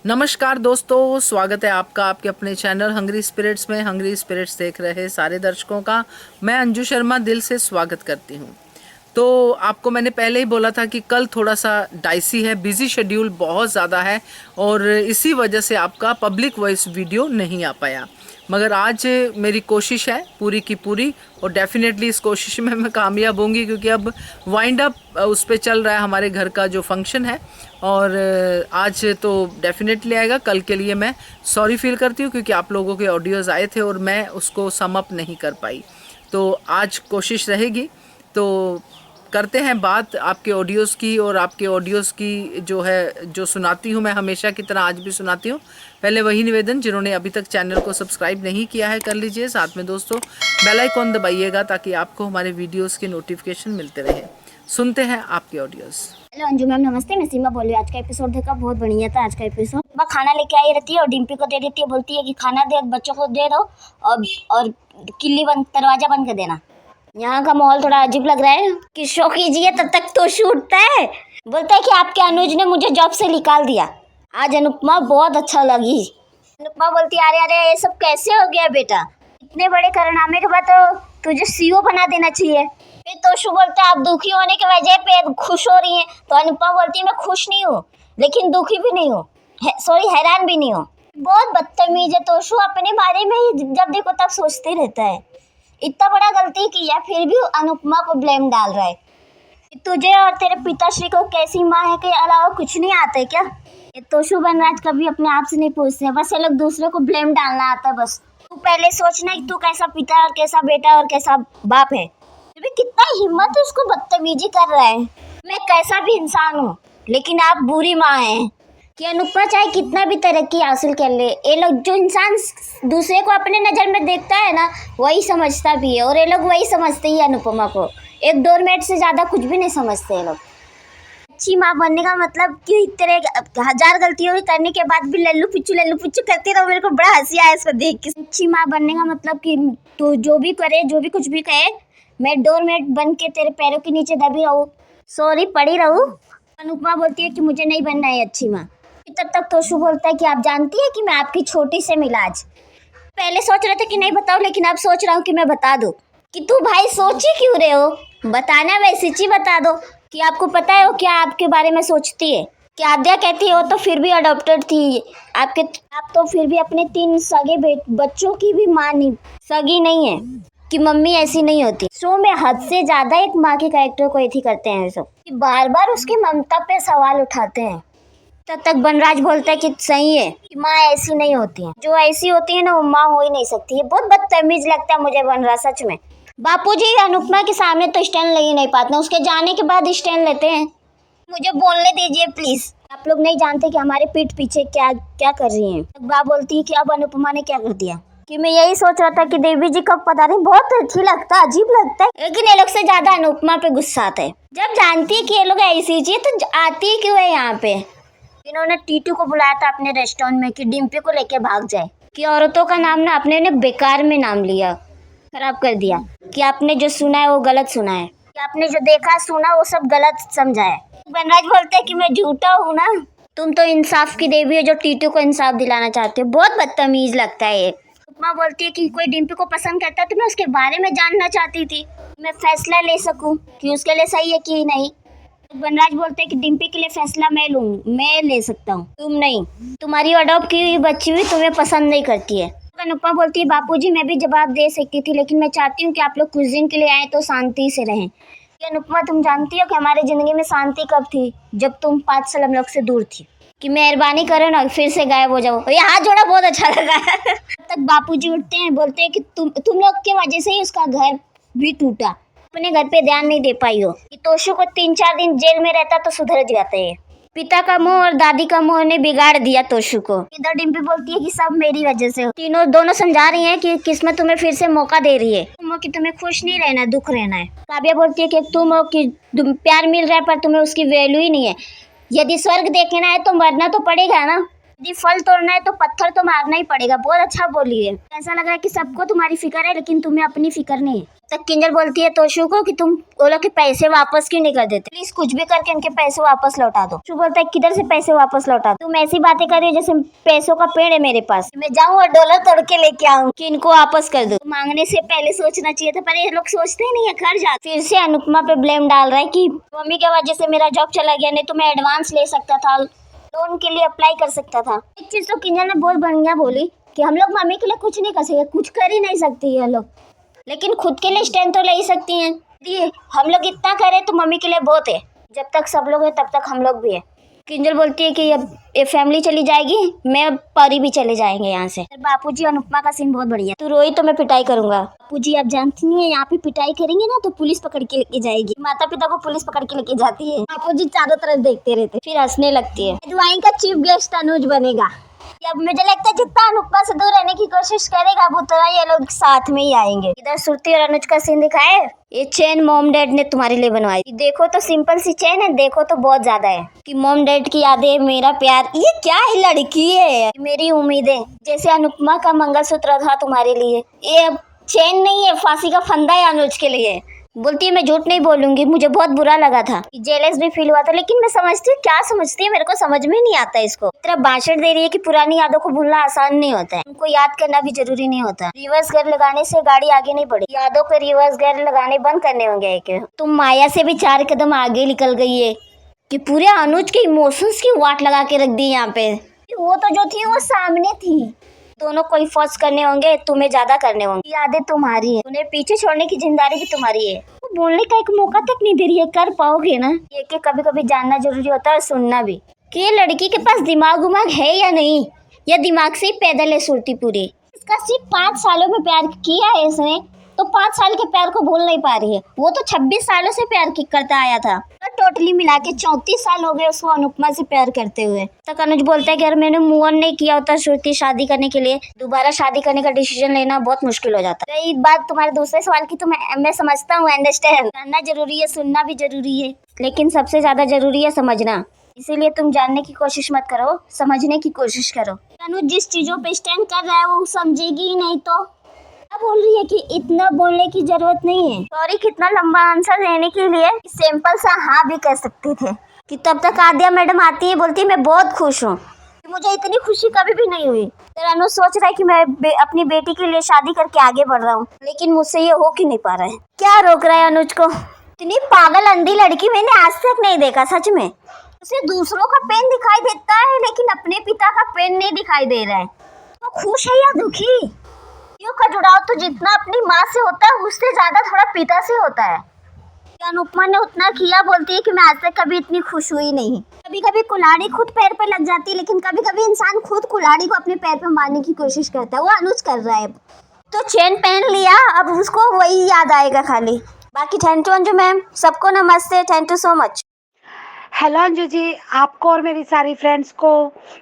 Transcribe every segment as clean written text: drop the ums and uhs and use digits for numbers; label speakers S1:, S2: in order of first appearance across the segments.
S1: नमस्कार दोस्तों, स्वागत है आपका आपके अपने चैनल हंग्री स्पिरिट्स में। हंग्री स्पिरिट्स देख रहे सारे दर्शकों का मैं अंजू शर्मा दिल से स्वागत करती हूँ। तो आपको मैंने पहले ही बोला था कि कल थोड़ा सा डाइसी है, बिजी शेड्यूल बहुत ज़्यादा है और इसी वजह से आपका पब्लिक वॉइस वीडियो नहीं आ पाया। मगर आज मेरी कोशिश है पूरी की पूरी और डेफिनेटली इस कोशिश में मैं कामयाब होंगी, क्योंकि अब वाइंड अप उस पर चल रहा है हमारे घर का जो फंक्शन है। और आज तो डेफिनेटली आएगा। कल के लिए मैं सॉरी फील करती हूँ, क्योंकि आप लोगों के ऑडियोज़ आए थे और मैं उसको सम अप नहीं कर पाई। तो आज कोशिश रहेगी। तो करते हैं बात आपके ऑडियोज़ की, और आपके ऑडियोज़ की जो है जो सुनाती हूँ मैं हमेशा की तरह आज भी सुनाती हूँ। पहले वही निवेदन, जिन्होंने अभी तक चैनल को सब्सक्राइब नहीं किया है कर लीजिए। साथ में दोस्तों बेल आइकॉन दबाइएगा ताकि आपको हमारे वीडियोस के नोटिफिकेशन मिलते रहे। सुनते हैं आपके ऑडियोज़।
S2: हेलो अंजू मैम, नमस्ते। मैं सीमा बोल रही हूँ। आज का एपिसोड देखा, बहुत बढ़िया था आज का एपिसोड। वह खाना लेके आई रहती है और डिम्पी को दे देती है, बोलती है कि खाना दे, बच्चों को दे दो और किल्ली बंद, दरवाजा बंद कर देना। यहाँ का माहौल थोड़ा अजीब लग रहा है कि शो कीजिए, तब तक तो छूटता है। बोलता है कि आपके अनुज ने मुझे जॉब से निकाल दिया। आज अनुपमा बहुत अच्छा लगी। अनुपमा बोलती है, अरे अरे ये सब कैसे हो गया बेटा, इतने बड़े कारनामे के बाद तो तुझे सीईओ बना देना चाहिए। फिर तोशु बोलता है आप दुखी होने के वजह पे खुश हो रही हैं। तो अनुपमा बोलती है मैं खुश नहीं हूँ, लेकिन दुखी भी नहीं हूँ, सॉरी हैरान भी नहीं हूँ। बहुत बदतमीज है तोशु, अपने बारे में ही जब देखो तब सोचते रहता है। इतना बड़ा गलती किया फिर भी अनुपमा को ब्लेम डाल रहा है। तुझे और तेरे पिताश्री को कैसी माँ है के अलावा कुछ नहीं आता है क्या? ये तोशु बनराज कभी अपने आप से नहीं पूछते हैं, बस ये लोग दूसरे को ब्लेम डालना आता है। बस तू पहले सोचना कि तू कैसा पिता और कैसा बेटा और कैसा बाप है। भी कितना हिम्मत है, उसको बदतमीजी कर रहा है। मैं कैसा भी इंसान हूँ, लेकिन आप बुरी माँ हैं। कि अनुपमा चाहे कितना भी तरक्की हासिल कर ले, ये लोग जो इंसान दूसरे को अपने नज़र में देखता है ना, वही समझता भी है। और ये लोग वही समझते ही अनुपमा को, एक डोरमेट से ज़्यादा कुछ भी नहीं समझते ये लोग। अच्छी माँ बनने का मतलब कि तरह हजार गलतियों करने के बाद भी लल्लू पिच्चू करती रहो। मेरे को बड़ा हंसी आया इसको देख के। अच्छी माँ बनने का मतलब कि तू जो भी करे, जो भी कुछ भी कहे, मैं डोरमेट बन के तेरे पैरों के नीचे दबी रहूं, सॉरी पड़ी रहूं। अनुपमा बोलती है कि मुझे नहीं बनना है अच्छी माँ। तब तक तोशु बोलता है कि आप जानती है कि मैं आपकी छोटी से मिला आज। पहले सोच रहे थे कि नहीं बताओ, लेकिन अब सोच रहा हूँ कि मैं बता दूँ। कि तू भाई सोच ही क्यों रहे हो, बताना वैसे ही बता दो कि आपको पता है वो क्या आपके बारे में सोचती है। कि आद्या कहती है वो तो फिर भी अडॉप्टेड थी, आप तो फिर भी अपने 3 सगे बच्चों की भी माँ नहीं, सगी नहीं है, कि मम्मी ऐसी नहीं होती। शो में हद से ज्यादा एक माँ के कैरेक्टर को ऐसी करते हैं सब, कि बार बार उसकी ममता पे सवाल उठाते हैं। तब तक बनराज बोलता है कि सही है कि माँ ऐसी नहीं होती है, जो ऐसी होती है ना वो माँ हो ही नहीं सकती है। बहुत बदतमीज लगता है मुझे बनराज सच में। बापूजी अनुपमा के सामने तो स्टैंड ले ही नहीं पाते, उसके जाने के बाद स्टैंड लेते हैं। मुझे बोलने दीजिए प्लीज। आप लोग नहीं जानते कि हमारे पीठ पीछे क्या क्या कर रही हैं। बा बोलती है कि अब अनुपमा ने क्या कर दिया। कि मैं यही सोच रहा था कि देवी जी का पता नहीं, बहुत अच्छी लगता है, अजीब लगता है, लेकिन ये लोग से ज्यादा अनुपमा पे गुस्सा आता है। जब जानती है कि ये लोग ऐसी चीज तो आती क्यों है यहाँ पे। इन्होंने टीटू को बुलाया था अपने रेस्टोरेंट में कि डिम्पी को लेके भाग जाए, कि औरतों का नाम ना अपने ने बेकार में नाम लिया, खराब कर दिया, कि आपने जो सुना है वो गलत सुना है, कि आपने जो देखा सुना वो सब गलत समझा है। बनराज बोलते हैं कि मैं झूठा हूँ ना, तुम तो इंसाफ की देवी हो जो टीटू को इंसाफ दिलाना चाहते हो। बहुत बदतमीज लगता है ये। उपमा बोलती है कि कोई डिम्पी को पसंद करता है तो मैं उसके बारे में जानना चाहती थी, मैं फैसला ले सकूं कि उसके लिए सही है कि नहीं। बनराज बोलते हैं कि डिम्पी के लिए फैसला मैं ले सकता हूँ, तुम नहीं। तुम्हारी अडॉप्ट की हुई बच्ची भी तुम्हें पसंद नहीं करती है। अनुपमा बोलती है बापूजी मैं भी जवाब दे सकती थी, लेकिन मैं चाहती हूँ कि आप लोग कुछ दिन के लिए आए तो शांति से रहें। अनुपमा तुम जानती हो कि हमारी जिंदगी में शांति कब थी, जब तुम 5 साल हम लोग से दूर थी। कि मेहरबानी करो ना फिर से गायब हो जाओ। ये हाथ जोड़ा बहुत अच्छा लगा। तब तक बापूजी उठते हैं, बोलते हैं कि तुम लोग की वजह से ही उसका घर भी टूटा, अपने घर पे ध्यान नहीं दे पाई हो। कि तोशु को 3-4 दिन जेल में रहता तो सुधर जाते हैं। पिता का मुंह और दादी का मुंह ने बिगाड़ दिया तोशु को। इधर डिम्पी बोलती है कि सब मेरी वजह से हो। दोनों समझा रही हैं कि किस्मत तुम्हें फिर से मौका दे रही है, तुम हो कि तुम्हें खुश नहीं रहना, दुख रहना है। काव्या बोलती है कि तुम हो कि प्यार मिल रहा है पर तुम्हें उसकी वैल्यू ही नहीं है। यदि स्वर्ग देखना है तो मरना तो पड़ेगा ना। यदि फल तोड़ना है तो पत्थर तो मारना ही पड़ेगा। बहुत अच्छा बोली है। ऐसा लग रहा है कि सबको तुम्हारी फिक्र है लेकिन तुम्हें अपनी फिक्र नहीं है। तक किंजल बोलती है तोशु को कि तुम बोलो कि पैसे वापस क्यों नहीं कर देते, प्लीज कुछ भी करके इनके पैसे वापस लौटा दो। तोशु बोलता है किधर से पैसे वापस लौटा दो, तुम ऐसी बातें कर रही हो जैसे पैसों का पेड़ है मेरे पास, मैं जाऊँ और डॉलर तोड़ के लेके आऊँ कि इनको वापस कर दो। मांगने से पहले सोचना चाहिए था, पर ये लोग सोचते ही नहीं है, घर जा। फिर से अनुपमा पे ब्लेम डाल रहा है कि मम्मी की वजह से मेरा जॉब चला गया, नहीं तो मैं एडवांस ले सकता था, लोन के लिए अप्लाई कर सकता था। एक चीज तो किंजल ने बहुत बढ़िया बोली कि हम लोग मम्मी के लिए कुछ नहीं कर सकते, कुछ कर ही नहीं सकती ये लोग, लेकिन खुद के लिए स्टैंड तो ले ही सकती हैं। ये हम लोग इतना करें तो मम्मी के लिए बहुत है, जब तक सब लोग हैं तब तक हम लोग भी है। किंजल बोलती है कि अब ये फैमिली चली जाएगी, मैं परी भी चले जाएंगे यहाँ से। बापूजी अनुपमा का सीन बहुत बढ़िया, तू रोई तो मैं पिटाई करूंगा। बापूजी आप जानती नहीं है, यहाँ पे पिटाई करेंगे ना तो पुलिस पकड़ के लेके जाएगी। माता पिता को पुलिस पकड़ के लेके जाती है। बापूजी चारों तरफ देखते रहते, फिर हंसने लगती है। दुआई का चीफ गेस्ट अनुज बनेगा। अब मुझे लगता है जितना अनुपमा से दूर रहने की कोशिश करेगा अब उतना ये लोग साथ में ही आएंगे। इधर सुरती और अनुज का सीन दिखाए। ये चेन मॉम डैड ने तुम्हारे लिए बनवाई, देखो तो सिंपल सी चेन है, देखो तो बहुत ज्यादा है कि मॉम डैड की यादें, मेरा प्यार, ये क्या है, लड़की है, मेरी उम्मीदें, जैसे अनुपमा का मंगलसूत्र था तुम्हारे लिए। ये चेन नहीं है, फांसी का फंदा है अनुज के लिए। बोलती है मैं झूठ नहीं बोलूंगी, मुझे बहुत बुरा लगा था, जेलस भी फील हुआ था, लेकिन मैं समझती हूँ क्या समझती है, मेरे को समझ में नहीं आता इसको। इतना भाषण दे रही है कि पुरानी यादों को भूलना आसान नहीं होता है, उनको याद करना भी जरूरी नहीं होता। रिवर्स गियर लगाने से गाड़ी आगे नहीं बढ़ी, यादों को रिवर्स गियर लगाने बंद करने होंगे। एक तुम माया से भी 4 कदम आगे निकल गई है कि पूरे अनुज के इमोशंस की वाट लगा के रख दी यहाँ पे। वो तो जो थी वो सामने थी, दोनों को ही फर्स्ट करने होंगे, तुम्हें ज्यादा करने होंगे। यादें तुम्हारी है, उन्हें पीछे छोड़ने की जिम्मेदारी भी तुम्हारी है। वो बोलने का एक मौका तक नहीं दे रही है, कर पाओगे ना? ये कि कभी कभी जानना जरूरी होता है और सुनना भी, कि ये लड़की के पास दिमाग उमाग है या नहीं, या दिमाग से ही पैदल है सुरती पूरी। इसका सिर्फ 5 सालों में प्यार किया है इसने, तो 5 साल के प्यार को भूल नहीं पा रही है। वो तो 26 सालों से प्यार करता आया था, टोटली मिला के 34 साल हो गए उसको अनुपमा से प्यार करते हुए। तक अनुज बोलता है कि अगर मैंने मूव ऑन नहीं किया होता श्रुति शादी करने के लिए, दोबारा शादी करने का डिसीजन लेना बहुत मुश्किल हो जाता। रही बात तुम्हारे दूसरे सवाल की, तो मैं समझता हूँ, अंडरस्टैंड जानना जरूरी है, सुनना भी जरूरी है, लेकिन सबसे ज्यादा जरूरी है समझना। इसीलिए तुम जानने की कोशिश मत करो, समझने की कोशिश करो। अनुज जिस चीजों पे स्टैंड कर रहा है वो समझेगी ही नहीं, तो बोल रही है कि इतना बोलने की जरूरत नहीं है। सॉरी कितना लंबा आंसर देने के लिए, सिंपल सा हाँ भी कह सकते थे। कि तब तक आद्या मैडम आती है, बोलती है मैं बहुत खुश हूँ, मुझे इतनी खुशी कभी भी नहीं हुई। तेरा अनुज सोच रहा है कि मैं अपनी बेटी के लिए शादी करके आगे बढ़ रहा हूँ, लेकिन मुझसे ये हो क्यों नहीं पा रहा है? क्या रोक रहा है अनुज को? इतनी पागल अंधी लड़की मैंने आज तक नहीं देखा, सच में। उसे दूसरों का पेन दिखाई देता है लेकिन अपने पिता का पेन नहीं दिखाई दे रहा है। तो खुश है या दुखी? का जुड़ाव तो जितना अपनी माँ से होता है उससे ज्यादा थोड़ा पिता से होता है। अनुपमा ने उतना किया, बोलती है कि मैं आज तक कभी इतनी खुश हुई नहीं। कभी कभी कुल्हाड़ी खुद पैर पे लग जाती है, लेकिन कभी कभी इंसान खुद कुल्हाड़ी को अपने पैर पे मारने की कोशिश करता है। वो अनुज कर रहा है। तो चेन पहन लिया, अब उसको वही याद आएगा खाली। बाकी थैंक यू अंजू मैम, सबको नमस्ते, thank you so much.
S3: Hello Anju ji, आपको और मेरी सारी फ्रेंड्स को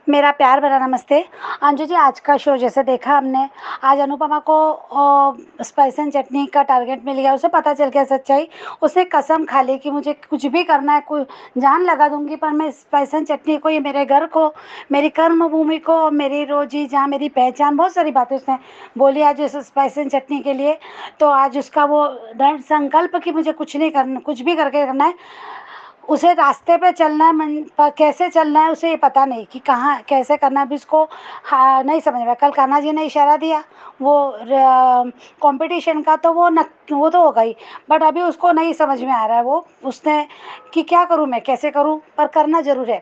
S3: मेरा प्यार भरा नमस्ते। अंजू जी, आज का शो जैसे देखा हमने, आज अनुपमा को स्पाइस एंड चटनी का टारगेट मिल गया, उसे पता चल गया सच्चाई। उसने कसम खा ली कि मुझे कुछ भी करना है, कोई जान लगा दूंगी, पर मैं स्पाइस एंड चटनी को, ये मेरे घर को, मेरी कर्म भूमि को, मेरी रोजी जहाँ मेरी पहचान, बहुत सारी बातें उसने बोली आज उस स्पाइस एंड चटनी के लिए। तो आज उसका वो दृढ़ संकल्प कि मुझे कुछ नहीं करना, कुछ भी करके करना है, उसे रास्ते पे चलना है, मन पर कैसे चलना है उसे ये पता नहीं कि कहाँ कैसे करना है, अभी उसको नहीं समझ में। कल कान्हा जी ने इशारा दिया वो कंपटीशन का, तो वो तो हो गई, बट अभी उसको नहीं समझ में आ रहा है वो उसने कि क्या करूँ मैं, कैसे करूँ, पर करना ज़रूर है।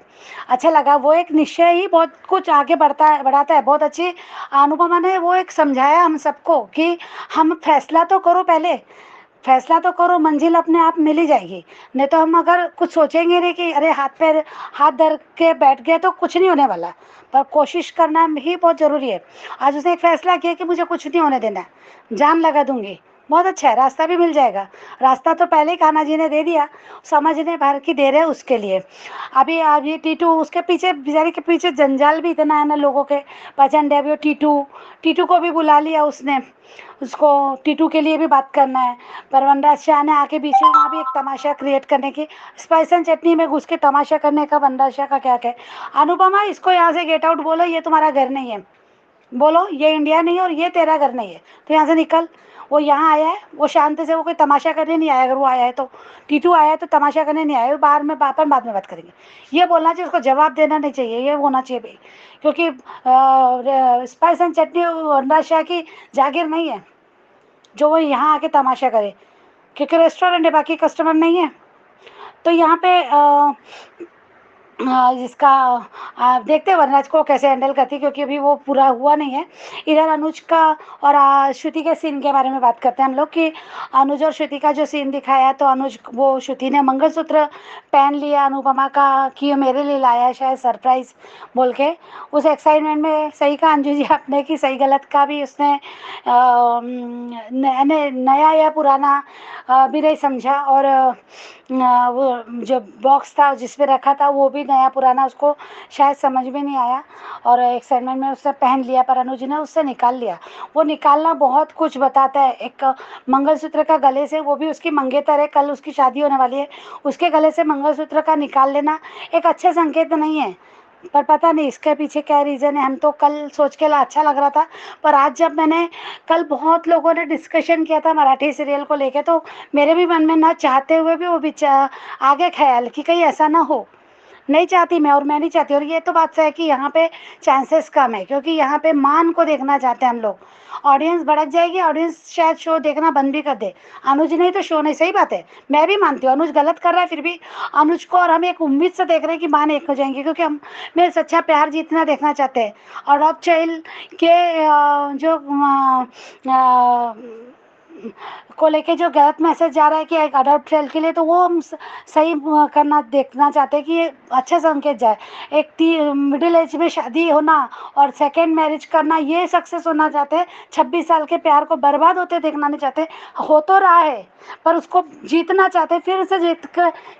S3: अच्छा लगा, वो एक निश्चय ही बहुत कुछ आगे बढ़ाता है। बहुत अच्छी अनुपमा ने वो एक समझाया हम सबको कि हम फैसला तो करो, पहले फैसला तो करो, मंजिल अपने आप मिल ही जाएगी। नहीं तो हम अगर कुछ सोचेंगे नहीं कि अरे हाथ धर के बैठ गए तो कुछ नहीं होने वाला, पर कोशिश करना ही बहुत ज़रूरी है। आज उसने एक फैसला किया कि मुझे कुछ नहीं होने देना, जान लगा दूंगी, बहुत अच्छा है, रास्ता भी मिल जाएगा। रास्ता तो पहले ही कान्हा जी ने दे दिया, समझने भर की दे रहे हैं उसके लिए। अभी टीटू उसके पीछे, बेचारे के पीछे जंजाल भी इतना है ना लोगों के पसंद है। अभी वो टीटू टीटू को भी बुला लिया उसने, उसको टीटू के लिए भी बात करना है। पर वनराज शाह ने आके बीच में वहाँ भी एक तमाशा क्रिएट करने की, स्पाइस एंड चटनी में घुस के तमाशा करने का वनराज शाह का क्या है। अनुपमा, इसको यहाँ से गेट आउट बोलो, ये तुम्हारा घर नहीं है। बोलो ये इंडिया नहीं है और ये तेरा घर नहीं है, तो यहाँ से निकल। वो यहाँ आया है, वो शांति से, वो कोई तमाशा करने नहीं आया। अगर वो आया है तो, टीटू आया है तो तमाशा करने नहीं आया। वो बाहर में बाद में बात करेंगे, ये बोलना चाहिए, उसको जवाब देना नहीं चाहिए, ये होना चाहिए भाई। क्योंकि स्पाइस एंड चटनी वनराज शाह की जागीर नहीं है जो वो यहाँ आके तमाशा करे, क्योंकि रेस्टोरेंट है, बाकी कस्टमर नहीं है। तो यहाँ पे जिसका देखते हैं वनराज को कैसे हैंडल करती है, क्योंकि अभी वो पूरा हुआ नहीं है। इधर अनुज का और श्रुति के सीन के बारे में बात करते हैं हम लोग कि अनुज और श्रुति का जो सीन दिखाया है, तो अनुज वो श्रुति ने मंगलसूत्र पहन लिया अनुपमा का कि ये मेरे लिए लाया है शायद सरप्राइज बोल के। उस एक्साइटमेंट में सही कहा अंजू जी आपने कि सही गलत का भी उसने नया या पुराना भी नहीं समझा। और वो जो बॉक्स था जिस पे रखा था वो भी नया पुराना उसको शायद समझ में नहीं आया, और एक्साइटमेंट में उसने पहन लिया, पर अनुज ने उससे निकाल लिया। वो निकालना बहुत कुछ बताता है। एक मंगलसूत्र का गले से, वो भी उसकी मंगेतर है, कल उसकी शादी होने वाली है, उसके गले से मंगलसूत्र का निकाल लेना एक अच्छा संकेत नहीं है। पर पता नहीं इसके पीछे क्या रीज़न है। हम तो कल सोच के अच्छा लग रहा था, पर आज जब मैंने, कल बहुत लोगों ने डिस्कशन किया था मराठी सीरियल को लेके, तो मेरे भी मन में ना चाहते हुए भी वो आगे ख्याल कि कहीं ऐसा ना हो। नहीं चाहती मैं, और मैं नहीं चाहती। और ये तो बात है कि यहाँ पे चांसेस कम है, क्योंकि यहाँ पे मान को देखना चाहते हैं हम लोग। ऑडियंस भड़क जाएगी, ऑडियंस शायद शो देखना बंद भी कर दे। अनुज नहीं तो शो नहीं, सही बात है, मैं भी मानती हूँ अनुज गलत कर रहा है, फिर भी अनुज को और हम एक उम्मीद से देख रहे हैं कि मान एक हो जाएंगे, क्योंकि हम मेरे सच्चा प्यार जीतना देखना चाहते हैं। और अब चाइल्ड के जो को लेके जो गलत मैसेज जा रहा है कि एक अडल्ट चाइल्ड के लिए, तो वो हम सही करना देखना चाहते हैं कि ये अच्छा संकेत जाए। एक मिडिल एज में शादी होना और सेकेंड मैरिज करना, ये सक्सेस होना चाहते हैं। 26 साल के प्यार को बर्बाद होते देखना नहीं चाहते। हो तो रहा है पर उसको जीतना चाहते, फिर से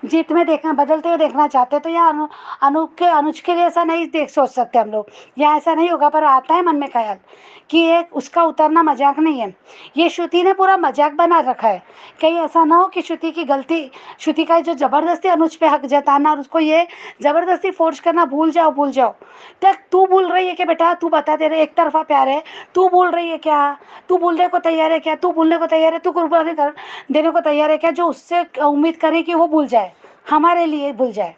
S3: जीत में देखना, बदलते हुए देखना चाहते। तो यह अनुज के लिए ऐसा नहीं सोच सकते हम लोग, या ऐसा नहीं होगा। पर आता है मन में ख्याल कि ये उसका उतरना मजाक नहीं है, ये श्रुति ने पूरा मजाक बना रखा है। कहीं ऐसा ना हो कि श्रुति की गलती, श्रुति का जो ज़बरदस्ती अनुज पे हक जताना और उसको ये ज़बरदस्ती फोर्स करना, भूल जाओ भूल जाओ। तक तू भूल रही है कि बेटा, तू बता, तेरे एक तरफा प्यार है, तू भूल रही है क्या? तू भूलने को तैयार है क्या? तू भूलने को तैयार है? तू कुर्बानी देने को तैयार है क्या? जो उससे उम्मीद करे कि वो भूल जाए, हमारे लिए भूल जाए,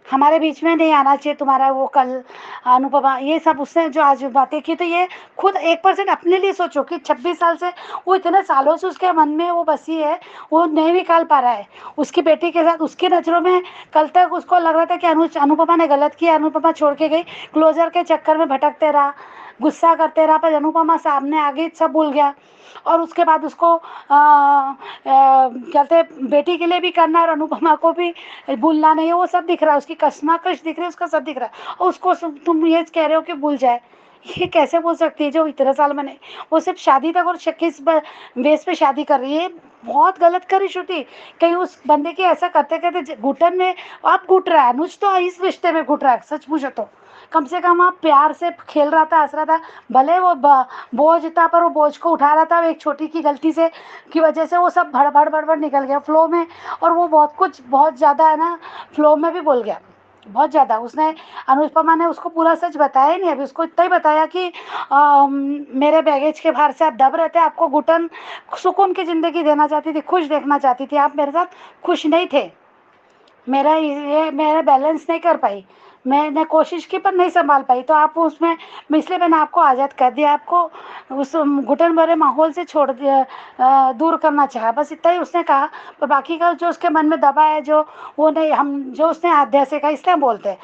S3: हमारे बीच में नहीं आना चाहिए तुम्हारा वो कल अनुपमा, ये सब उसने जो आज बातें की। तो ये खुद 1% अपने लिए सोचो कि 26 साल से, वो इतने सालों से उसके मन में वो बसी है, वो नहीं निकाल पा रहा है। उसकी बेटी के साथ उसकी नज़रों में कल तक उसको लग रहा था कि अनुपमा ने गलत किया, अनुपमा छोड़ के गई, क्लोजर के चक्कर में भटकते रहा, गुस्सा करते रहा, पर अनुपमा सामने आ गई, सब भूल गया। और उसके बाद उसको कहते बेटी के लिए भी करना और अनुपमा को भी भूलना नहीं है, वो सब दिख रहा है, उसकी कश्मकश दिख रही है, उसका सब दिख रहा है। और उसको तुम ये कह रहे हो कि भूल जाए, ये कैसे बोल सकती है जो इतने साल मैंने, वो सिर्फ शादी तक और किस बेस पे शादी कर रही है। बहुत गलत करी श्रुति। कहीं उस बंदे की ऐसा करते करते घुटन में आप घुट रहा है, अनुज तो इस रिश्ते में घुट रहा है। सच पूछो तो कम से कम आप प्यार से खेल रहा था, हंस रहा था, भले वो बोझ था पर वो बोझ को उठा रहा था। एक छोटी की गलती से की वजह से वो सब भड़ भड़ निकल गया फ्लो में, और वो बहुत कुछ बहुत ज़्यादा है ना फ्लो में भी बोल गया, बहुत ज़्यादा। उसने, अनुपमा ने उसको पूरा सच बताया ही नहीं। अभी उसको इतना ही बताया कि मेरे बैगेज के भार से आप दब रहे थे, आपको घुटन सुकून की ज़िंदगी देना चाहती थी, खुश देखना चाहती थी, आप मेरे साथ खुश नहीं थे, मेरा बैलेंस नहीं कर पाई, मैंने कोशिश की पर नहीं संभाल पाई, तो आप उसमें, इसलिए मैंने आपको आज़ाद कर दिया, आपको उस घुटन भरे माहौल से छोड़ दिया, दूर करना चाहा, बस इतना ही उसने कहा। पर बाकी का जो उसके मन में दबा है, जो वो नहीं, हम जो उसने अध्याय से कहा, इसलिए हम बोलते हैं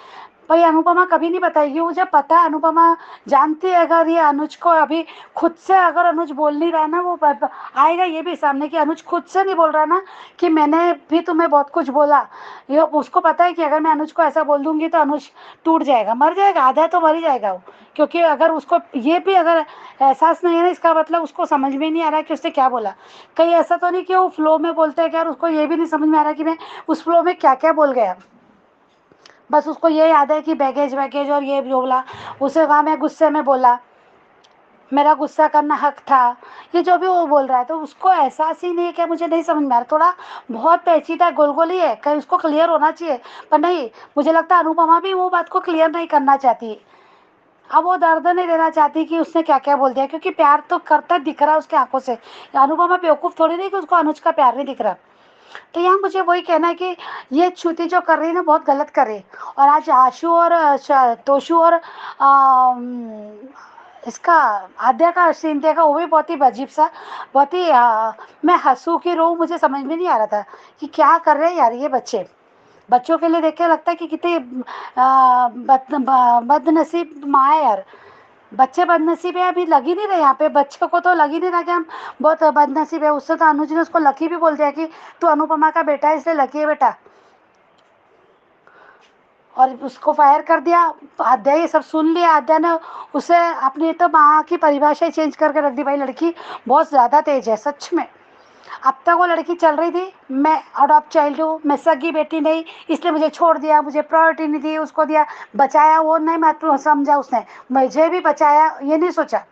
S3: पर ये अनुपमा कभी नहीं बताएगी। मुझे पता है अनुपमा जानती है, अगर ये अनुज को अभी खुद से अगर अनुज बोल नहीं रहा ना, वो आएगा ये भी सामने कि अनुज खुद से नहीं बोल रहा ना कि मैंने भी तुम्हें बहुत कुछ बोला। ये उसको पता है कि अगर मैं अनुज को ऐसा बोल दूंगी तो अनुज टूट जाएगा, मर जाएगा, आधा तो मर ही जाएगा वो। क्योंकि अगर उसको ये भी अगर एहसास नहीं है ना, इसका मतलब उसको समझ में नहीं आ रहा कि उसने क्या बोला। कहीं ऐसा तो नहीं कि वो फ्लो में बोलते हैं कि यार उसको ये भी नहीं समझ में आ रहा कि मैं उस फ्लो में क्या क्या बोल गया। बस उसको ये याद है कि बैगेज वैगेज और ये जो बोला, उसे कहा मैं गुस्से में बोला, मेरा गुस्सा करना हक था, ये जो भी वो बोल रहा है। तो उसको एहसास ही नहीं है कि मुझे नहीं समझ में आ रहा, थोड़ा बहुत पेचीदा गोलगोली है, कहीं उसको क्लियर होना चाहिए पर नहीं। मुझे लगता है अनुपमा भी वो बात को क्लियर नहीं करना चाहती। अब वो दर्द नहीं देना चाहती कि उसने क्या क्या बोल दिया, क्योंकि प्यार तो करता दिख रहा है उसकी आंखों से। अनुपमा बेवकूफ़ थोड़ी नहीं कि उसको अनुज का प्यार नहीं दिख रहा। तो यहाँ मुझे वही कहना है कि ये श्रुति जो कर रही है ना, बहुत गलत कर रही है। और आज आशु और तोशु और इसका आद्या का सीन देखा, वो भी बहुत ही अजीब सा, बहुत ही मैं हंसू की रो, मुझे समझ में नहीं आ रहा था कि क्या कर रहे हैं यार ये बच्चे। बच्चों के लिए देख के लगता है कि कितनी बदनसीब माँ है यार। बच्चे बदनसीब है अभी लग ही नहीं रहे, यहाँ पे बच्चों को तो लग ही नहीं रहा कि हम बहुत बदनसीब है। उससे तो अनुज ने उसको लकी भी बोल दिया कि तू अनुपमा का बेटा है इसलिए लकी है बेटा, और उसको फायर कर दिया। आद्या ये सब सुन लिया, आद्या ने उसे अपनी तो माँ की परिभाषा ही चेंज करके रख दी। भाई लड़की बहुत ज़्यादा तेज है सच में। अब तक वो लड़की चल रही थी मैं अडॉप्ट चाइल्ड हूँ, मैं सगी बेटी नहीं, इसलिए मुझे छोड़ दिया, मुझे प्रायोरिटी नहीं दी, उसको दिया, बचाया वो नहीं महत्व समझा उसने, मुझे भी बचाया ये नहीं सोचा,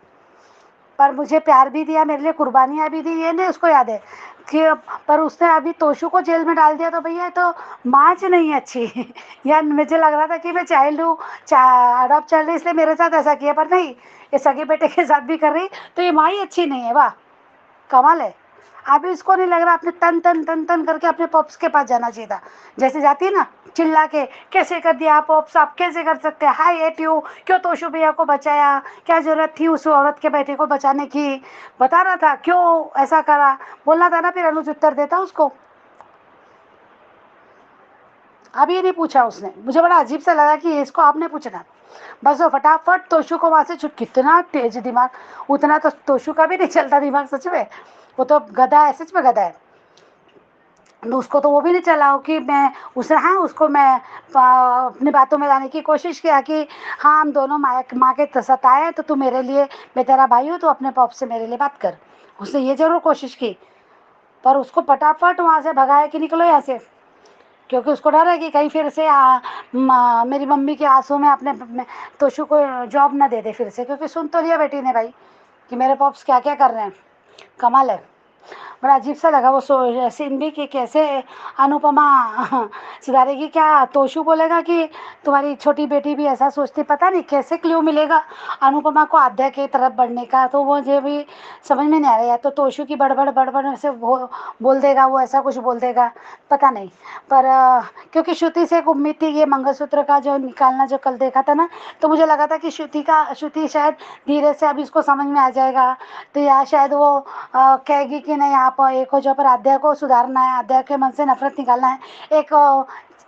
S3: पर मुझे प्यार भी दिया, मेरे लिए कुर्बानियाँ भी दी, ये नहीं उसको याद है कि। पर उसने अभी तोशु को जेल में डाल दिया, तो भैया तो माँ च नहीं है अच्छी। यार मुझे लग रहा था कि मैं चाइल्ड हूँ, अडॉप्ट चाइल्ड, इसलिए मेरे साथ ऐसा किया, पर नहीं, ये सगे बेटे के साथ भी कर रही, तो ये माँ ही अच्छी नहीं है। वाह कमाल है। अभी इसको नहीं लग रहा अपने तन तन तन तन करके अपने पॉप्स के पास जाना चाहिए था, जैसे जाती है ना चिल्ला के, कैसे कर दिया पॉप्स, आप कैसे कर सकते हैं, हाय एट यू, क्यों तोशु भैया को बचाया, क्या जरूरत थी उस औरत के बेटे को बचाने की, बता रहा था क्यों ऐसा करा, बोलना था ना, फिर अनुज उत्तर देता उसको। अब ये नहीं पूछा उसने, मुझे बड़ा अजीब सा लगा कि इसको आपने पूछना। बस वो फटाफट तोशु को वहाँ से छुट, कितना तेज दिमाग, उतना तो तोशु का भी नहीं चलता दिमाग सच में, वो तो गधा है, सच में गधा है। उसको तो वो भी नहीं चला हो कि मैं उसे, हाँ उसको मैं अपनी बातों में लाने की कोशिश किया कि हाँ हम दोनों माँ के सताए हैं, तो तू मेरे लिए, मैं तेरा भाई हूँ, तो अपने पॉप से मेरे लिए बात कर, उसने ये जरूर कोशिश की। पर उसको फटाफट वहाँ से भगाया कि निकलो यहाँ से, क्योंकि उसको डर है कि कहीं फिर से मेरी मम्मी के आंसू में अपने तोशु को जॉब ना दे दे फिर से, क्योंकि सुन तो लिया बेटी ने भाई कि मेरे पॉप्स क्या क्या कर रहे हैं। कमाल है। बड़ा अजीब सा लगा वो सीन भी कि कैसे अनुपमा सुधारेगी। क्या तोशु बोलेगा कि तुम्हारी छोटी बेटी भी ऐसा सोचती, पता नहीं कैसे क्ल्यू मिलेगा अनुपमा को आद्या की तरफ बढ़ने का, तो वो मुझे भी समझ में नहीं आ रहा है। या तो तोशु की बड़बड़ बड़बड़ से वो बोल देगा, वो ऐसा कुछ बोल देगा, पता नहीं। पर क्योंकि श्रुति से एक उम्मीद थी, ये मंगलसूत्र का जो निकालना जो कल देखा था ना, तो मुझे लगा था कि श्रुति शायद धीरे से अभी उसको समझ में आ जाएगा, तो या शायद वो कहेगी कि नहीं आप एक हो जो, पर आद्या को सुधारना है, आद्या के मन से नफरत निकालना है, एक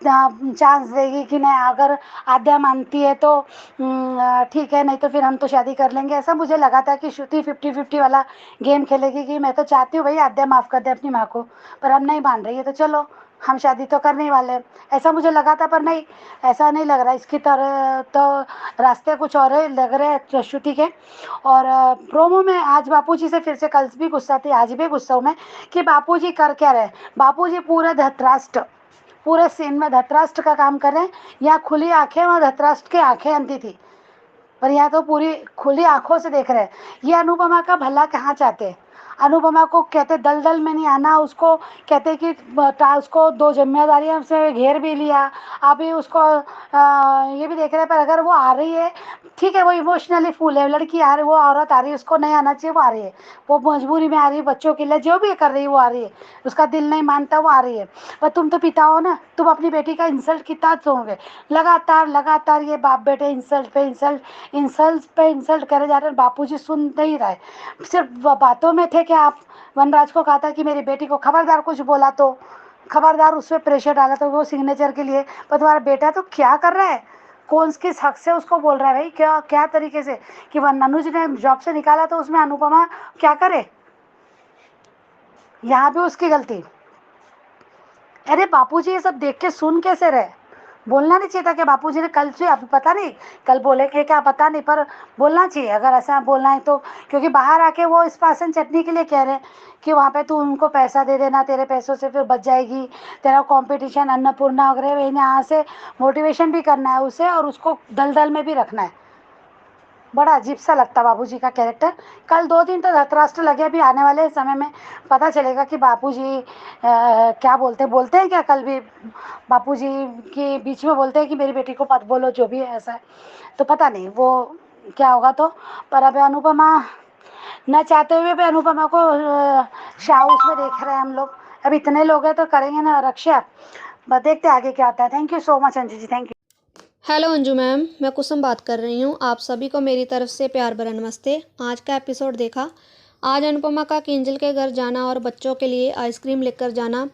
S3: चांस देगी कि नहीं, अगर आद्या मानती है तो ठीक है, नहीं तो फिर हम तो शादी कर लेंगे। ऐसा मुझे लगा था कि श्रुति 50-50 वाला गेम खेलेगी कि मैं तो चाहती हूँ भाई आद्या माफ़ कर दे अपनी माँ को, पर अब नहीं मान रही है, तो चलो हम शादी तो करने ही वाले हैं, ऐसा मुझे लगा था। पर नहीं, ऐसा नहीं लग रहा, इसकी तरह तो रास्ते कुछ और ही लग रहे हैं श्रुति के। और प्रोमो में आज बापूजी से फिर से, कल भी गुस्सा थी आज भी गुस्सा हूँ मैं कि बापूजी कर क्या रहे। बापूजी पूरे धृतराष्ट्र, पूरे सीन में धृतराष्ट्र का काम कर रहे हैं। यहाँ खुली आंखें और धृतराष्ट्र की आंखें अंधी थी, पर यहाँ तो पूरी खुली आंखों से देख रहे हैं। ये अनुपमा का भला कहाँ चाहते हैं। अनुपमा को कहते दलदल में नहीं आना, उसको कहते कि उसको 2 जिम्मेदारियों से घेर भी लिया, अभी उसको ये भी देख रहे हैं। पर अगर वो आ रही है ठीक है, वो इमोशनली फुल है, लड़की आ रही, वो औरत आ रही है, उसको नहीं आना चाहिए, वो आ रही है, वो मजबूरी में आ रही है, बच्चों के लिए जो भी कर रही है वो आ रही है, उसका दिल नहीं मानता वो आ रही है। पर तुम तो पिता हो ना, तुम अपनी बेटी का इंसल्ट कितना सुनोगे। लगातार लगातार ये बाप बेटे इंसल्ट पे इंसल्ट, इंसल्ट पे इंसल्ट करे जा रहे हैं। बापूजी सुन नहीं रहे, सिर्फ बातों में थे कि आप वनराज को कहा था कि मेरी बेटी को खबरदार कुछ बोला तो खबरदार, उस पर प्रेशर डाला तो वो सिग्नेचर के लिए, पर तुम्हारा बेटा तो क्या कर रहा है, कौन किस हक से उसको बोल रहा है भाई, क्या क्या तरीके से कि वह अनुज ने जॉब से निकाला तो उसमें अनुपमा क्या करे, यहाँ भी उसकी गलती। अरे बापूजी ये सब देख के सुन कैसे रहे, बोलना नहीं चाहिए था कि बापूजी ने कल से, अभी पता नहीं कल बोलेंगे क्या पता नहीं, पर बोलना चाहिए अगर ऐसा बोलना है तो, क्योंकि बाहर आके वो स्पाइसन चटनी के लिए कह रहे हैं कि वहाँ पे तू उनको पैसा दे देना, तेरे पैसों से फिर बच जाएगी, तेरा कंपटीशन अन्नपूर्णा वगैरह, यहाँ से मोटिवेशन भी करना है उसे और उसको दलदल में भी रखना है। बड़ा अजीब सा लगता बापूजी का कैरेक्टर। कल 2 दिन तो धृतराष्ट्र लगे, अभी आने वाले समय में पता चलेगा कि बापूजी क्या बोलते हैं क्या, कल भी बापूजी के बीच में बोलते हैं कि मेरी बेटी को मत बोलो, जो भी है ऐसा है, तो पता नहीं वो क्या होगा। तो पर अब अनुपमा न चाहते हुए भी अनुपमा को हाउस में देख रहे हैं हम लोग, अब इतने लोग हैं तो करेंगे ना रक्षा, बस देखते हैं आगे क्या होता है। Thank you so much Anju ji, thank you.
S4: Hello Anju ma'am, मैं कुसुम बात कर रही हूँ। आप सभी को मेरी तरफ से प्यार भरा नमस्ते। आज का एपिसोड देखा। आज अनुपमा का किंजल के घर जाना और बच्चों के लिए आइसक्रीम लेकर जाना,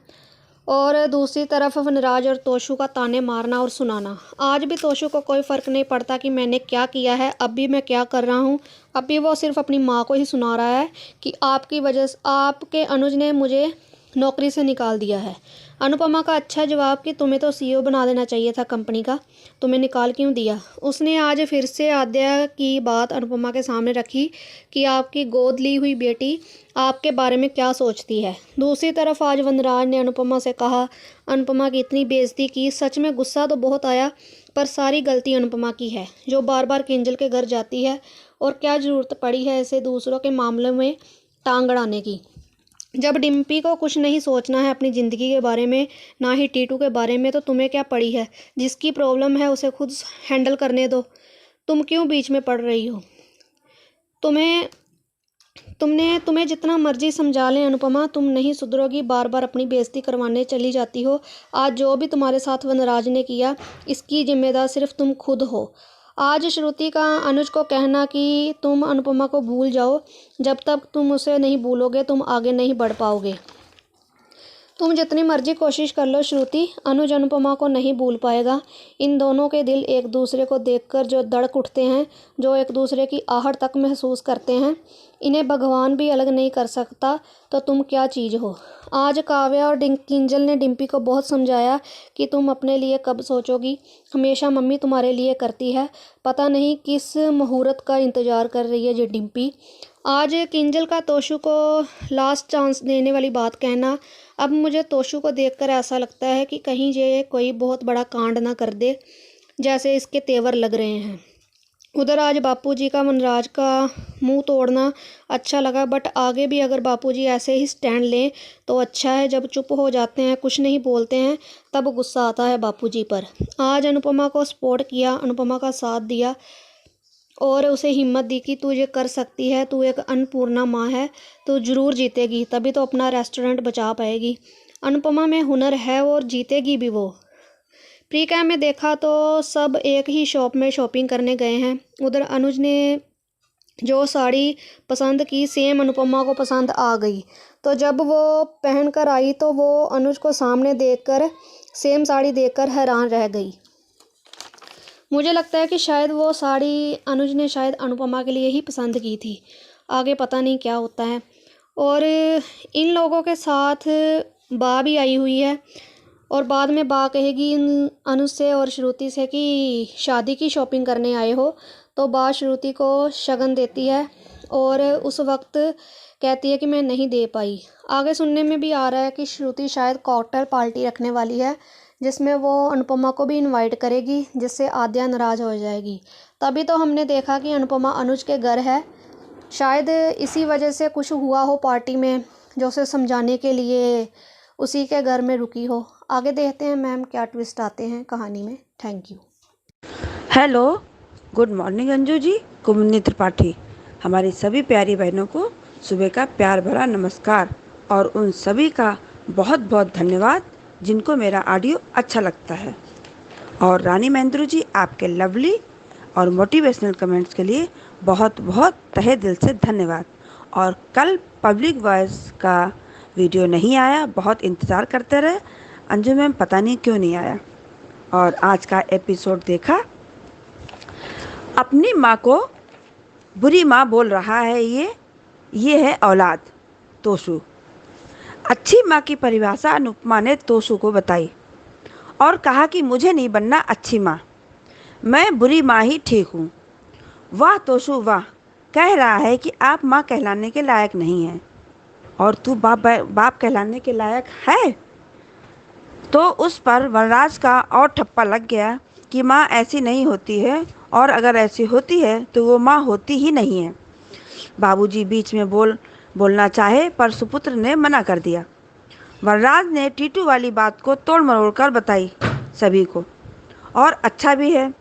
S4: और दूसरी तरफ वनराज और तोशु का ताने मारना और सुनाना। आज भी तोशु को कोई फ़र्क नहीं पड़ता कि मैंने क्या किया है, अब भी मैं क्या कर रहा हूँ। अब भी वो सिर्फ अपनी माँ को ही सुना रहा है कि आपकी वजह से आपके अनुज ने मुझे नौकरी से निकाल दिया है। अनुपमा का अच्छा जवाब कि तुम्हें तो सीईओ बना देना चाहिए था कंपनी का, तुम्हें निकाल क्यों दिया। उसने आज फिर से आद्या की बात अनुपमा के सामने रखी कि आपकी गोद ली हुई बेटी आपके बारे में क्या सोचती है। दूसरी तरफ आज वनराज ने अनुपमा से कहा, अनुपमा की इतनी बेइज्जती की। सच में गुस्सा तो बहुत आया, पर सारी गलती अनुपमा की है जो बार बार किंजल के घर जाती है, और क्या ज़रूरत पड़ी है इसे दूसरों के मामलों में टांग अड़ाने की। जब डिम्पी को कुछ नहीं सोचना है अपनी ज़िंदगी के बारे में, ना ही टीटू के बारे में, तो तुम्हें क्या पड़ी है। जिसकी प्रॉब्लम है उसे खुद हैंडल करने दो, तुम क्यों बीच में पड़ रही हो। तुम्हें जितना मर्जी समझा लें अनुपमा, तुम नहीं सुधरोगी, बार बार अपनी बेइज्जती करवाने चली जाती हो। आज जो भी तुम्हारे साथ वनराज ने किया, इसकी जिम्मेदार सिर्फ तुम खुद हो। आज श्रुति का अनुज को कहना कि तुम अनुपमा को भूल जाओ, जब तक तुम उसे नहीं भूलोगे तुम आगे नहीं बढ़ पाओगे। तुम जितनी मर्जी कोशिश कर लो श्रुति, अनुज अनुपमा को नहीं भूल पाएगा। इन दोनों के दिल एक दूसरे को देखकर जो धड़क उठते हैं, जो एक दूसरे की आहट तक महसूस करते हैं, इन्हें भगवान भी अलग नहीं कर सकता, तो तुम क्या चीज़ हो। आज काव्या और किंजल ने डिम्पी को बहुत समझाया कि तुम अपने लिए कब सोचोगी, हमेशा मम्मी तुम्हारे लिए करती है। पता नहीं किस मुहूर्त का इंतज़ार कर रही है ये डिम्पी। आज किंजल का तोशु को लास्ट चांस देने वाली बात कहना। अब मुझे तोशु को देखकर ऐसा लगता है कि कहीं ये कोई बहुत बड़ा कांड ना कर दे, जैसे इसके तेवर लग रहे हैं। उधर आज बापूजी का वनराज का मुंह तोड़ना अच्छा लगा, बट आगे भी अगर बापूजी ऐसे ही स्टैंड लें तो अच्छा है। जब चुप हो जाते हैं, कुछ नहीं बोलते हैं, तब गुस्सा आता है बापूजी पर। आज अनुपमा को सपोर्ट किया, अनुपमा का साथ दिया और उसे हिम्मत दी कि तू ये कर सकती है, तू एक अन्नपूर्णा माँ है, तू ज़रूर जीतेगी, तभी तो अपना रेस्टोरेंट बचा पाएगी। अनुपमा में हुनर है और जीतेगी भी वो। प्री कैम में देखा तो सब एक ही शॉप में शॉपिंग करने गए हैं। उधर अनुज ने जो साड़ी पसंद की, सेम अनुपमा को पसंद आ गई, तो जब वो पहन कर आई तो वो अनुज को सामने देखकर, सेम साड़ी देखकर हैरान रह गई। मुझे लगता है कि शायद वो साड़ी अनुज ने शायद अनुपमा के लिए ही पसंद की थी, आगे पता नहीं क्या होता है। और इन लोगों के साथ बा भी आई हुई है, और बाद में बा कहेगी अनुज से और श्रुति से कि शादी की शॉपिंग करने आए हो, तो बा श्रुति को शगन देती है और उस वक्त कहती है कि मैं नहीं दे पाई। आगे सुनने में भी आ रहा है कि श्रुति शायद कॉकटेल पार्टी रखने वाली है, जिसमें वो अनुपमा को भी इनवाइट करेगी, जिससे आद्या नाराज़ हो जाएगी। तभी तो हमने देखा कि अनुपमा अनुज के घर है, शायद इसी वजह से कुछ हुआ हो पार्टी में, जो उसे समझाने के लिए उसी के घर में रुकी हो। आगे देखते हैं मैम क्या ट्विस्ट आते हैं कहानी में। Thank you.
S5: Hello, good morning Anju ji, Kumudini Tripathi. हमारी सभी प्यारी बहनों को सुबह का प्यार भरा नमस्कार, और उन सभी का बहुत बहुत धन्यवाद जिनको मेरा ऑडियो अच्छा लगता है। और रानी महेंद्रू जी, आपके लवली और मोटिवेशनल कमेंट्स के लिए बहुत बहुत तहे दिल से धन्यवाद। और कल पब्लिक वॉइस का वीडियो नहीं आया, बहुत इंतज़ार करते रहे अंजू मैम, पता नहीं क्यों नहीं आया। और आज का एपिसोड देखा अपनी माँ को बुरी माँ बोल रहा है, ये है औलाद। तोशु। अच्छी माँ की परिभाषा अनुपमा ने तोशु को बताई और कहा कि मुझे नहीं बनना अच्छी माँ, मैं बुरी माँ ही ठीक हूँ। वाह तोशु वाह, कह रहा है कि आप माँ कहलाने के लायक नहीं हैं और तू बाप कहलाने के लायक है। तो उस पर वनराज का और ठप्पा लग गया कि माँ ऐसी नहीं होती है, और अगर ऐसी होती है तो वो माँ होती ही नहीं है। बाबूजी बीच में बोलना चाहे पर सुपुत्र ने मना कर दिया। वनराज ने टीटू वाली बात को तोड़ मरोड़ कर बताई सभी को, और अच्छा भी है।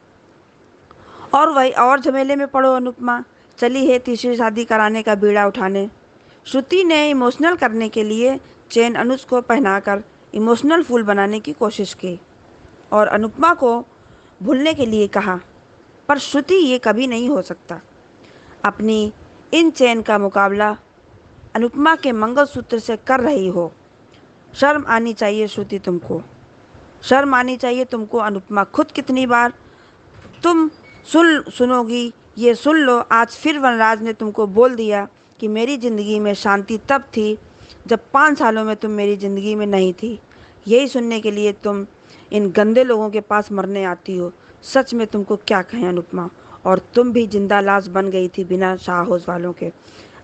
S5: और वही और झमेले में पड़ो अनुपमा, चली है तीसरी शादी कराने का बीड़ा उठाने। श्रुति ने इमोशनल करने के लिए चेन अनुज को पहनाकर इमोशनल फूल बनाने की कोशिश की और अनुपमा को भूलने के लिए कहा, पर श्रुति ये कभी नहीं हो सकता। अपनी इन चेन का मुकाबला अनुपमा के मंगलसूत्र से कर रही हो। शर्म आनी चाहिए श्रुति तुमको, शर्म आनी चाहिए तुमको अनुपमा। खुद कितनी बार तुम सुनोगी, ये सुन लो, आज फिर वनराज ने तुमको बोल दिया कि मेरी ज़िंदगी में शांति तब थी जब 5 सालों में तुम मेरी ज़िंदगी में नहीं थी। यही सुनने के लिए तुम इन गंदे लोगों के पास मरने आती हो। सच में तुमको क्या कहें अनुपमा, और तुम भी जिंदा लाश बन गई थी बिना शाहौज वालों के।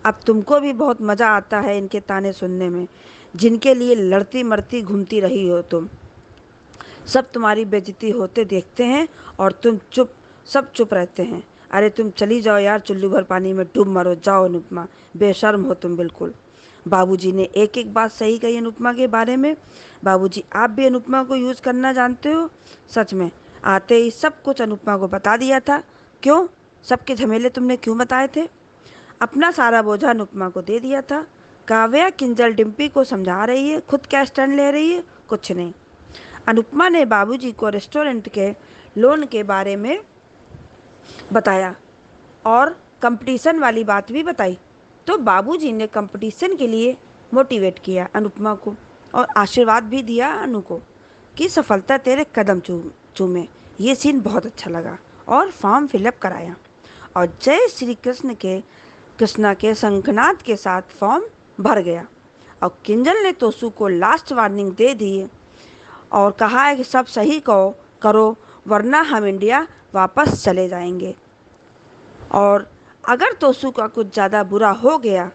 S5: अब तुमको भी बहुत मज़ा आता है इनके ताने सुनने में, जिनके लिए लड़ती मरती घूमती रही हो तुम। सब तुम्हारी बेइज्जती होते देखते हैं और तुम सब चुप रहते हैं। अरे तुम चली जाओ यार, चुल्लू भर पानी में डूब मरो, जाओ अनुपमा, बेशर्म हो तुम बिल्कुल। बाबूजी ने एक एक बात सही कही अनुपमा के बारे में। बाबूजी आप भी अनुपमा को यूज़ करना जानते हो। सच में आते ही सब कुछ अनुपमा को बता दिया था। क्यों? सबके झमेले तुमने क्यों बताए थे? अपना सारा बोझा अनुपमा को दे दिया था। काव्या किंजल डिम्पी को समझा रही है, खुद क्या स्टैंड ले रही है? कुछ नहीं। अनुपमा ने बाबूजी को रेस्टोरेंट के लोन के बारे में बताया और कंपटीशन वाली बात भी बताई। तो बाबूजी ने कंपटीशन के लिए मोटिवेट किया अनुपमा को और आशीर्वाद भी दिया अनु को कि सफलता तेरे कदम चूमे। ये सीन बहुत अच्छा लगा और फॉर्म फिलअप कराया और जय श्री कृष्णा के शंखनाद के साथ फॉर्म भर गया। और किंजल ने तोसू को लास्ट वार्निंग दे दी और कहा है कि सब सही करो वरना हम इंडिया वापस चले जाएंगे, और अगर तोसू का कुछ ज़्यादा बुरा हो गया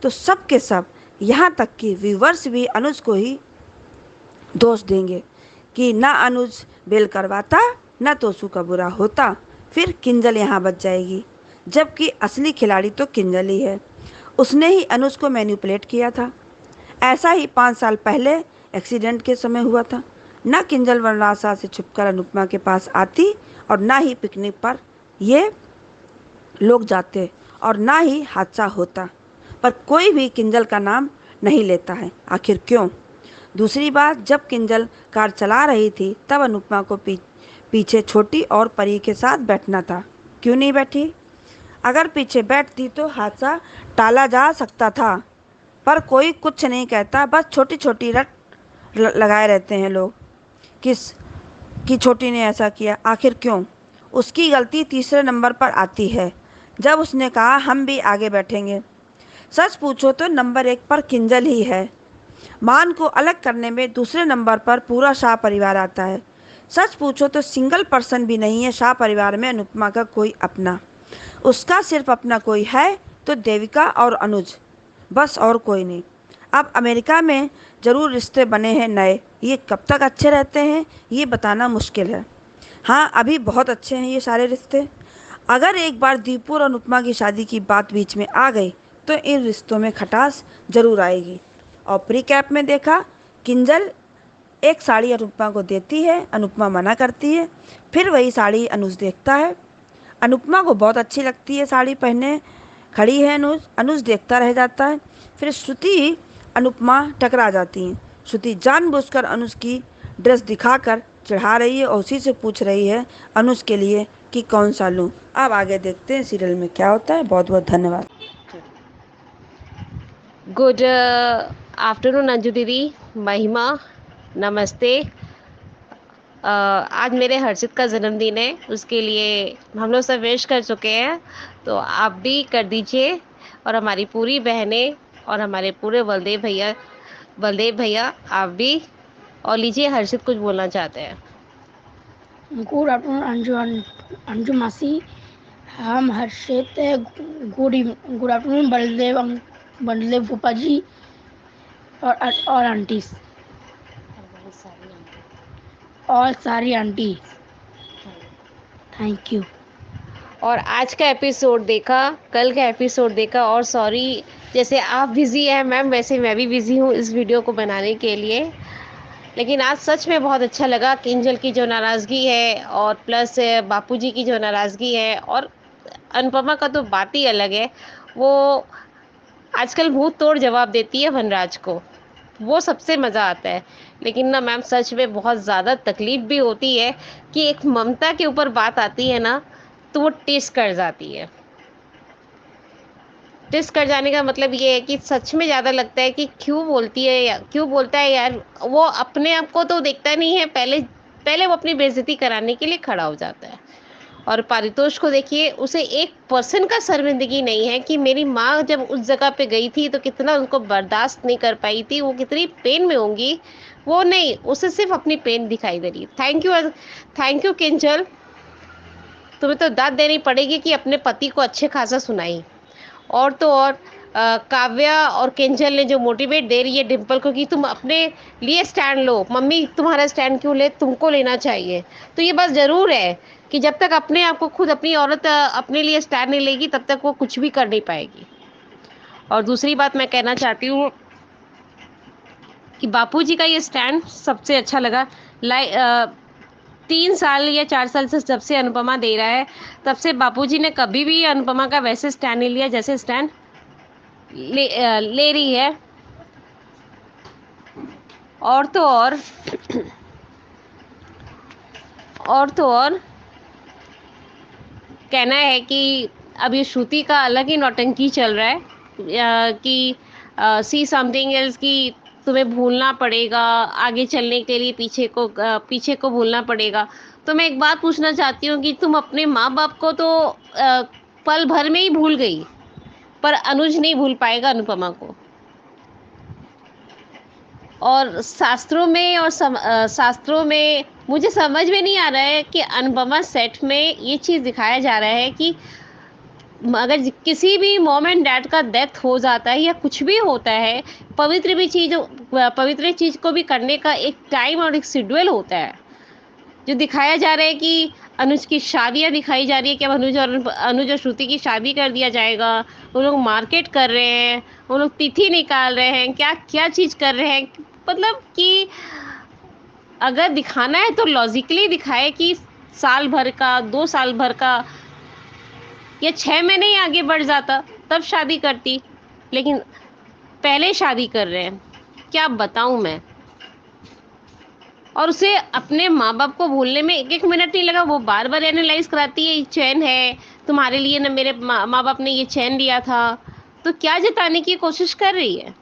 S5: तो सब के सब यहाँ तक कि व्यूवर्स भी अनुज को ही दोष देंगे कि ना अनुज बेल करवाता ना तोसू का बुरा होता, फिर किंजल यहाँ बच जाएगी, जबकि असली खिलाड़ी तो किंजल ही है। उसने ही अनुज को मैनिपुलेट किया था। ऐसा ही 5 साल पहले एक्सीडेंट के समय हुआ था। ना किंजल वनरासा से छुपकर अनुपमा के पास आती और ना ही पिकनिक पर ये लोग जाते और ना ही हादसा होता, पर कोई भी किंजल का नाम नहीं लेता है। आखिर क्यों? दूसरी बात, जब किंजल कार चला रही थी तब अनुपमा को पीछे छोटी और परी के साथ बैठना था। क्यों नहीं बैठी? अगर पीछे बैठती तो हादसा टाला जा सकता था, पर कोई कुछ नहीं कहता। बस छोटी छोटी रट लगाए रहते हैं लोग, कि छोटी ने ऐसा किया। आखिर क्यों? उसकी गलती तीसरे नंबर पर आती है जब उसने कहा हम भी आगे बैठेंगे। सच पूछो तो नंबर 1 पर किंजल ही है। मान को अलग करने में दूसरे नंबर पर पूरा शाह परिवार आता है। सच पूछो तो सिंगल पर्सन भी नहीं है शाह परिवार में अनुपमा का कोई अपना। उसका सिर्फ अपना कोई है तो देविका और अनुज, बस और कोई नहीं। अब अमेरिका में ज़रूर रिश्ते बने हैं नए, ये कब तक अच्छे रहते हैं ये बताना मुश्किल है। हाँ, अभी बहुत अच्छे हैं ये सारे रिश्ते। अगर एक बार दीपू और अनुपमा की शादी की बात बीच में आ गई तो इन रिश्तों में खटास ज़रूर आएगी। और प्री कैप में देखा, किंजल एक साड़ी अनुपमा को देती है, अनुपमा मना करती है, फिर वही साड़ी अनुज देखता है। अनुपमा को बहुत अच्छी लगती है साड़ी पहने खड़ी है अनुज देखता रह जाता है। फिर श्रुति अनुपमा टकरा जाती हैं। श्रुति जानबूझकर अनुज की ड्रेस दिखाकर चढ़ा रही है और उसी से पूछ रही है अनुज के लिए कि कौन सा लूँ। अब आगे देखते हैं सीरियल में क्या होता है। बहुत बहुत धन्यवाद।
S6: गुड आफ्टरनून अंजू दीदी, महिमा, नमस्ते। आज मेरे हर्षित का जन्मदिन है, उसके लिए हम लोग सब विश कर चुके हैं, तो आप भी कर दीजिए। और हमारी पूरी बहनें और हमारे पूरे बलदेव भैया आप भी। और लीजिए, हर्षित कुछ बोलना चाहते हैं।
S7: गुड आफ्टरनून अंजू मासी, हम हर्षित। गुड आफ्टरनून बलदेव फूफा जी और आंटीज और सारी आंटी, थैंक यू।
S6: और आज का एपिसोड देखा, कल का एपिसोड देखा, और सॉरी, जैसे आप बिज़ी हैं मैम, वैसे मैं भी बिज़ी हूँ इस वीडियो को बनाने के लिए। लेकिन आज सच में बहुत अच्छा लगा। किंजल की जो नाराज़गी है और प्लस बापूजी की जो नाराज़गी है, और अनुपमा का तो बात ही अलग है। वो आजकल मुंह तोड़ जवाब देती है वनराज को, वो सबसे मज़ा आता है। लेकिन ना मैम, सच में बहुत ज़्यादा तकलीफ भी होती है कि एक ममता के ऊपर बात आती है ना, तो वो टिस कर जाती है। टिस कर जाने का मतलब ये है कि सच में ज़्यादा लगता है कि क्यों बोलती है या क्यों बोलता है यार। वो अपने आप को तो देखता नहीं है, पहले पहले वो अपनी बेइज्जती कराने के लिए खड़ा हो जाता है। और पारितोष को देखिए, उसे 1% का शर्मिंदगी नहीं है कि मेरी माँ जब उस जगह पे गई थी तो कितना उनको बर्दाश्त नहीं कर पाई थी, वो कितनी पेन में होंगी। वो नहीं, उसे सिर्फ अपनी पेन दिखाई दे रही। थैंक यू किंजल, तुम्हें तो दाद देनी पड़ेगी कि अपने पति को अच्छे खासा सुनाई। और तो और काव्या और किंजल ने जो मोटिवेट दे रही है डिम्पल को कि तुम अपने लिए स्टैंड लो, मम्मी तुम्हारा स्टैंड क्यों ले, तुमको लेना चाहिए। तो ये बात ज़रूर है कि जब तक अपने आप को खुद, अपनी औरत अपने लिए स्टैंड नहीं लेगी, तब तक वो कुछ भी कर नहीं पाएगी। और दूसरी बात मैं कहना चाहती हूँ कि बापूजी का ये स्टैंड सबसे अच्छा लगा। 3 साल या 4 साल से जब से अनुपमा दे रहा है, तब से बापूजी ने कभी भी अनुपमा का वैसे स्टैंड नहीं लिया जैसे स्टैंड ले रही है। और तो और कहना है कि अब ये श्रुति का अलग ही नौटंकी चल रहा है कि सी समथिंग एल्स, कि तुम्हें भूलना पड़ेगा आगे चलने के लिए, पीछे को भूलना पड़ेगा। तो मैं एक बात पूछना चाहती हूँ कि तुम अपने माँ बाप को तो पल भर में ही भूल गई, पर अनुज नहीं भूल पाएगा अनुपमा को। और शास्त्रों में मुझे समझ में नहीं आ रहा है कि अनुपमा सेट में ये चीज़ दिखाया जा रहा है कि अगर किसी भी मॉम एंड डैड का डेथ हो जाता है या कुछ भी होता है, पवित्र चीज़ को भी करने का एक टाइम और एक शेड्यूल होता है। जो दिखाया जा रहा है कि अनुज की शादियां दिखाई जा रही है कि अब अनुज और श्रुति की शादी कर दिया जाएगा। वो लोग मार्केट कर रहे हैं, वो लोग तिथि निकाल रहे हैं, क्या क्या चीज़ कर रहे हैं। मतलब कि अगर दिखाना है तो लॉजिकली दिखाए कि साल भर का, 2 साल भर का या 6 महीने ही आगे बढ़ जाता, तब शादी करती। लेकिन पहले शादी कर रहे हैं, क्या बताऊं मैं। और उसे अपने माँ बाप को भूलने में 1 मिनट नहीं लगा। वो बार बार एनालाइज कराती है, ये चैन है तुम्हारे लिए ना, मेरे माँ बाप ने ये चैन दिया था। तो क्या जताने की कोशिश कर रही है।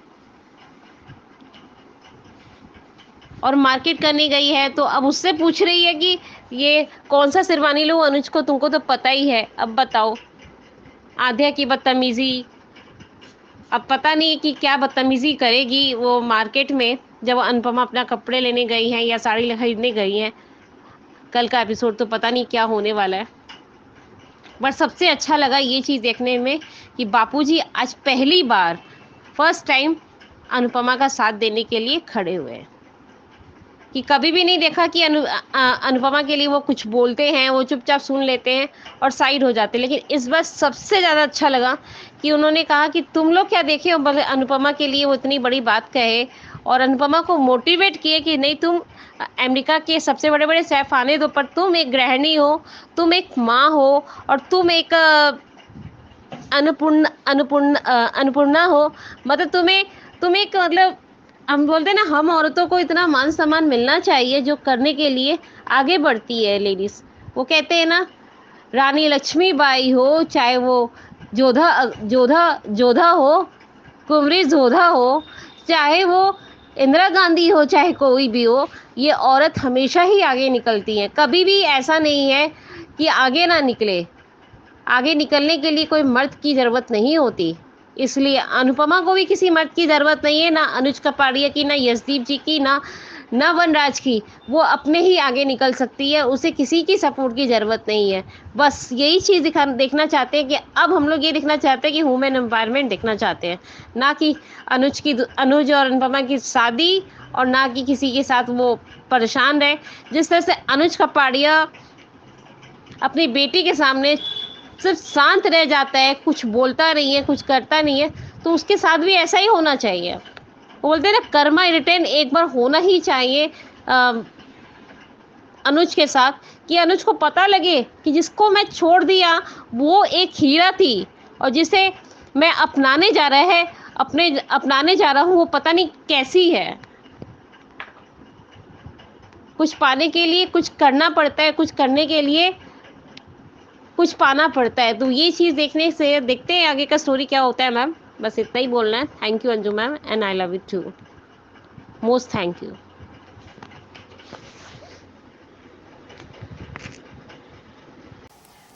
S6: और मार्केट करने गई है तो अब उससे पूछ रही है कि ये कौन सा शेरवानी लो अनुज को, तुमको तो पता ही है। अब बताओ, आध्या की बदतमीजी, अब पता नहीं कि क्या बदतमीजी करेगी वो मार्केट में जब अनुपमा अपना कपड़े लेने गई हैं या साड़ी खरीदने गई हैं। कल का एपिसोड तो पता नहीं क्या होने वाला है। बट सबसे अच्छा लगा ये चीज़ देखने में कि बापूजी आज पहली बार, फर्स्ट टाइम अनुपमा का साथ देने के लिए खड़े हुए हैं। कि कभी भी नहीं देखा कि अनुपमा के लिए वो कुछ बोलते हैं, वो चुपचाप सुन लेते हैं और साइड हो जाते हैं। लेकिन इस बार सबसे ज़्यादा अच्छा लगा कि उन्होंने कहा कि तुम लोग क्या देखे हो, भले अनुपमा के लिए वो इतनी बड़ी बात कहे, और अनुपमा को मोटिवेट किए कि नहीं, तुम अमेरिका के सबसे बड़े बड़े शेफ आने दो, पर तुम एक गृहिणी हो, तुम एक माँ हो, और तुम एक अन्नपूर्णा हो। मतलब तुम एक, मतलब हम बोलते हैं ना, हम औरतों को इतना मान सम्मान मिलना चाहिए जो करने के लिए आगे बढ़ती है लेडीज़। वो कहते हैं ना, रानी लक्ष्मीबाई हो, चाहे वो जोधा हो, कुंवरी जोधा हो, चाहे वो इंदिरा गांधी हो चाहे कोई भी हो, ये औरत हमेशा ही आगे निकलती हैं। कभी भी ऐसा नहीं है कि आगे ना निकले। आगे निकलने के लिए कोई मर्द की ज़रूरत नहीं होती। इसलिए अनुपमा को भी किसी मर्द की ज़रूरत नहीं है, ना अनुज कपाड़िया की, ना यशदीप जी की, ना वनराज की। वो अपने ही आगे निकल सकती है, उसे किसी की सपोर्ट की ज़रूरत नहीं है। बस यही चीज़ देखना चाहते हैं कि अब हम लोग ये देखना चाहते हैं कि वुमेन एम्पावरमेंट देखना चाहते हैं, ना कि अनुज और अनुपमा की शादी, और ना कि किसी के साथ वो परेशान रहे। जिस तरह से अनुज कपाड़िया अपनी बेटी के सामने सिर्फ शांत रह जाता है, कुछ बोलता नहीं है, कुछ करता नहीं है, तो उसके साथ भी ऐसा ही होना चाहिए। वो बोलते हैं ना, कर्मा रिटर्न एक बार होना ही चाहिए अनुज के साथ, कि अनुज को पता लगे कि जिसको मैं छोड़ दिया वो एक हीरा थी, और जिसे मैं अपनाने जा रहा हूँ वो पता नहीं कैसी है। कुछ पाने के लिए कुछ करना पड़ता है, कुछ करने के लिए कुछ पाना पड़ता है। तो ये चीज़ देखते हैं आगे का स्टोरी क्या होता है मैम। बस इतना ही बोलना है। Thank you Anju ma'am, and I love you too, most thank you.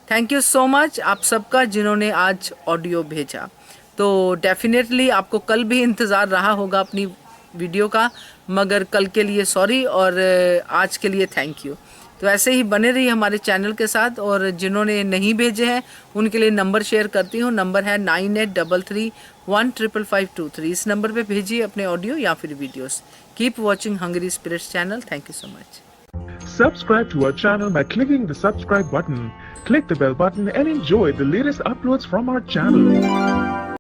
S1: Thank you so much आप सबका जिन्होंने आज ऑडियो भेजा। तो डेफिनेटली आपको कल भी इंतज़ार रहा होगा अपनी वीडियो का, मगर कल के लिए सॉरी और आज के लिए थैंक यू। तो ऐसे ही बने रहिए हमारे चैनल के साथ, और जिन्होंने नहीं भेजे हैं उनके लिए नंबर शेयर करती हूँ। नंबर है 9833155523। इस नंबर पे भेजिए अपने ऑडियो या फिर videos. Keep watching Hungry Spirits channel. Thank you so much.
S8: Subscribe to our channel by clicking the subscribe button. Click the bell button and enjoy the latest uploads from our channel.